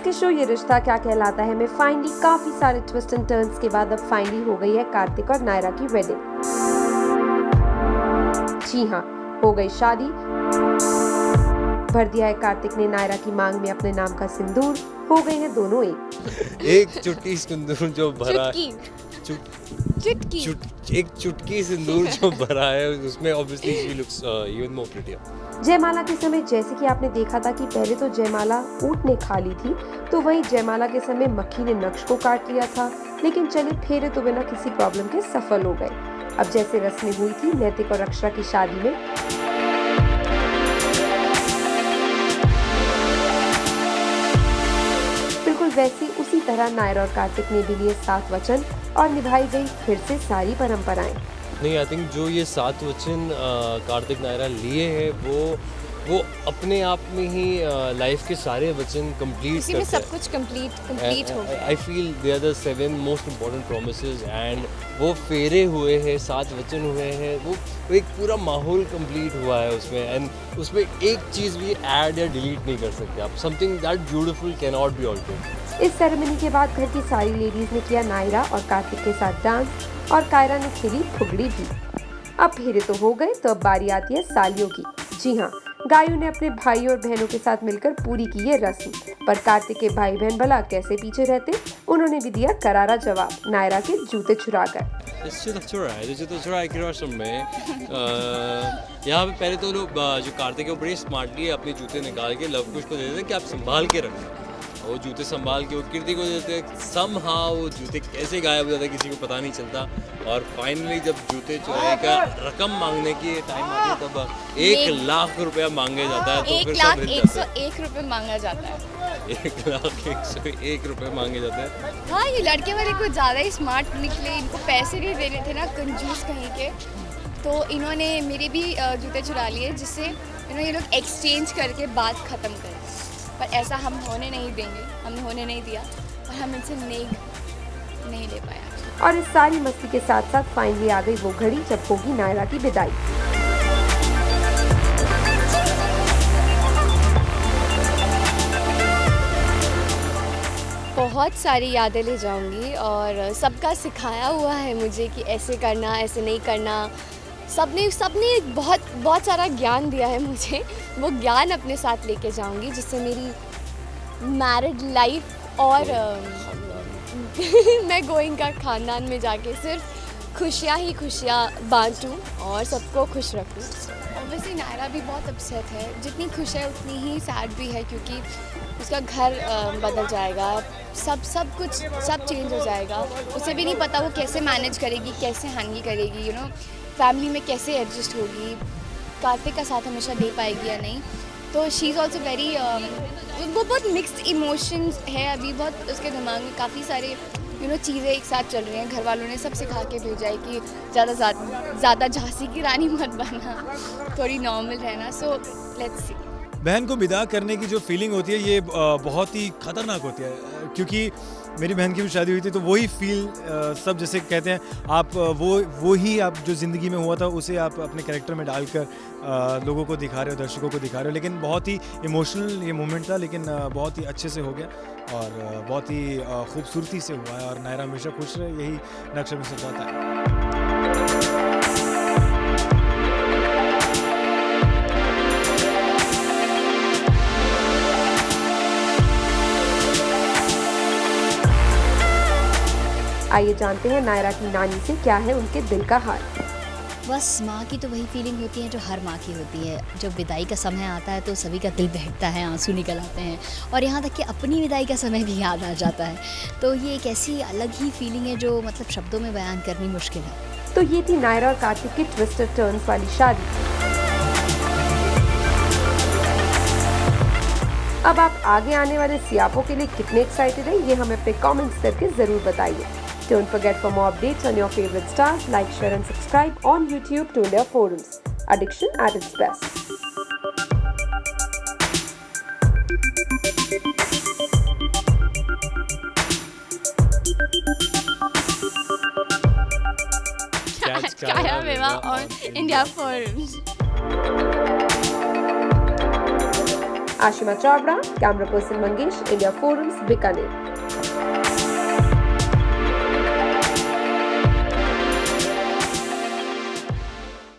इसके शो ये रिश्ता क्या कहलाता है में फाइनली काफी सारे ट्विस्ट एंड टर्न्स के बाद अब फाइनली हो गई है कार्तिक और नायरा की वेडिंग। जी हाँ, हो गई शादी। भर दिया है कार्तिक ने नायरा की मांग में अपने नाम का सिंदूर। हो गए हैं दोनों एक चुटकी सिंदूर जो भरा चुटकी एक चुटकी सिंदूर जो भरा है उसमें obviously she looks even more prettier. जयमाला के समय जैसे कि आपने देखा था कि पहले तो जयमाला ऊंट ने खा ली थी, तो वहीं जयमाला के समय मक्खी ने नक्श को काट लिया था, लेकिन चले फेरे तो बिना किसी प्रॉब्लम के सफल हो गए। अब जैसे रस्में हुई थी नैतिक और अक्षरा की शादी में, बिल्कुल वैसे उसी तरह नायरा और कार्तिक ने भी लिए 7 वचन और निभाई गई फिर से सारी परंपराएं। नहीं, आई थिंक जो ये 7 वचन कार्तिक नायरा लिए हैं वो अपने आप में ही लाइफ के सारे वचन कंप्लीट इसी में सब कुछ कंप्लीट हो गया। I feel they are the 7 most important promises and वो फेरे हुए हैं, 7 वचन हुए हैं, वो एक पूरा माहौल कंप्लीट हुआ है उसमें। एंड उसमें एक चीज़ भी ऐड या डिलीट नहीं कर सकते आप। Something that beautiful can not be altered. इस सेरेमनी के बाद घर की सारी लेडीज ने किया नायरा और कार्तिक के साथ डांस और कायरा ने खेली फुगड़ी भी। अब फेरे तो हो गए, तो अब बारी आती है सालियों की। जी हाँ, गायों ने अपने भाई और बहनों के साथ मिलकर पूरी की ये रस्म, पर कार्तिक के भाई बहन भला कैसे पीछे रहते, उन्होंने भी दिया करारा जवाब नायरा के जूते चुराकर। जूते चुराए की रस्म में यहाँ पे पहले तो लोग जो कार्तिक है वो बड़े स्मार्टली अपने जूते निकाल के लव कुश को दे देते हैं कि आप संभाल के रखना। वो जूते संभाल के वो कीर्ति को देते हैं। समहाउ वो जूते कैसे गायब हो जाता है किसी को पता नहीं चलता। और फाइनली जब जूते चुराने का रकम मांगने की टाइम आती है तब 1 लाख रुपया मांगे जाता है। तो फिर सब हिल जाते हैं। 1,101 रुपये मांगा जाता है। 1,101 रुपये मांगे जाते हैं। हाँ, ये लड़के वाले कुछ ज़्यादा ही स्मार्ट निकले। इनको पैसे नहीं देने थे ना, कंजूस कहीं के। तो इन्होंने मेरे भी जूते चुरा लिए, जिससे ये लोग एक्सचेंज करके बात ख़त्म करें। पर ऐसा हम होने नहीं देंगे, हमने होने नहीं दिया और हम इनसे नहीं ले पाया। और इस सारी मस्ती के साथ साथ फाइनली आ गई वो घड़ी जब होगी नायरा की विदाई। बहुत सारी यादें ले जाऊंगी और सबका सिखाया हुआ है मुझे कि ऐसे करना, ऐसे नहीं करना। सबने बहुत सारा ज्ञान दिया है मुझे। वो ज्ञान अपने साथ लेके जाऊंगी, जिससे मेरी मैरिड लाइफ और मैं गोइंग का खानदान में जाके सिर्फ खुशियाँ बांटूँ और सबको खुश रखूँ। ऑब्वियसली नायरा भी बहुत अपसेट है। जितनी खुश है उतनी ही सैड भी है, क्योंकि उसका घर बदल जाएगा, सब चेंज हो जाएगा। उसे भी नहीं पता वो कैसे मैनेज करेगी, कैसे हैंडल करेगी, फैमिली में कैसे एडजस्ट होगी, कार्तिक का साथ हमेशा दे पाएगी या नहीं। तो शी इज़ ऑल्सो वेरी वो बहुत मिक्स्ड इमोशंस है अभी। बहुत उसके दिमाग में काफ़ी सारे चीज़ें एक साथ चल रही हैं। घर वालों ने सब सिखा के भेजा है कि ज़्यादा झांसी की रानी मत बनना, थोड़ी नॉर्मल रहना। So let's see. बहन को विदा करने की जो फीलिंग होती है ये बहुत ही खतरनाक होती है, क्योंकि मेरी बहन की भी शादी हुई थी तो वही फील सब जैसे कहते हैं आप वो ही आप जो ज़िंदगी में हुआ था उसे आप अपने कैरेक्टर में डालकर लोगों को दिखा रहे हो, दर्शकों को दिखा रहे हो। लेकिन बहुत ही इमोशनल ये मोमेंट था, लेकिन बहुत ही अच्छे से हो गया और बहुत ही खूबसूरती से हुआ है। और नायरा हमेशा खुश रहे, यही नक्शा में सजाता है। आइए जानते हैं नायरा की नानी से क्या है उनके दिल का हाल। बस माँ की तो वही फीलिंग होती है जो हर माँ की होती है। जब विदाई का समय आता है तो सभी का दिल बहकता है, आंसू निकल आते हैं और यहाँ तक कि अपनी विदाई का समय भी याद आ जाता है। तो ये एक ऐसी अलग ही फीलिंग है जो मतलब शब्दों में बयान करनी मुश्किल है। तो ये थी नायरा और कार्तिक की ट्विस्टेड टर्न्स वाली शादी। अब आप आगे आने वाले सियापों के लिए कितने एक्साइटेड हैं, ये हमें अपने कमेंट्स करके जरूर बताइए। Don't forget for more updates on your favorite stars, like, share and subscribe on YouTube to India Forums. Addiction at its best. Kaya Veva on India Forums. Ashima Chavda, camera person Mangesh, India forums, Bikaner.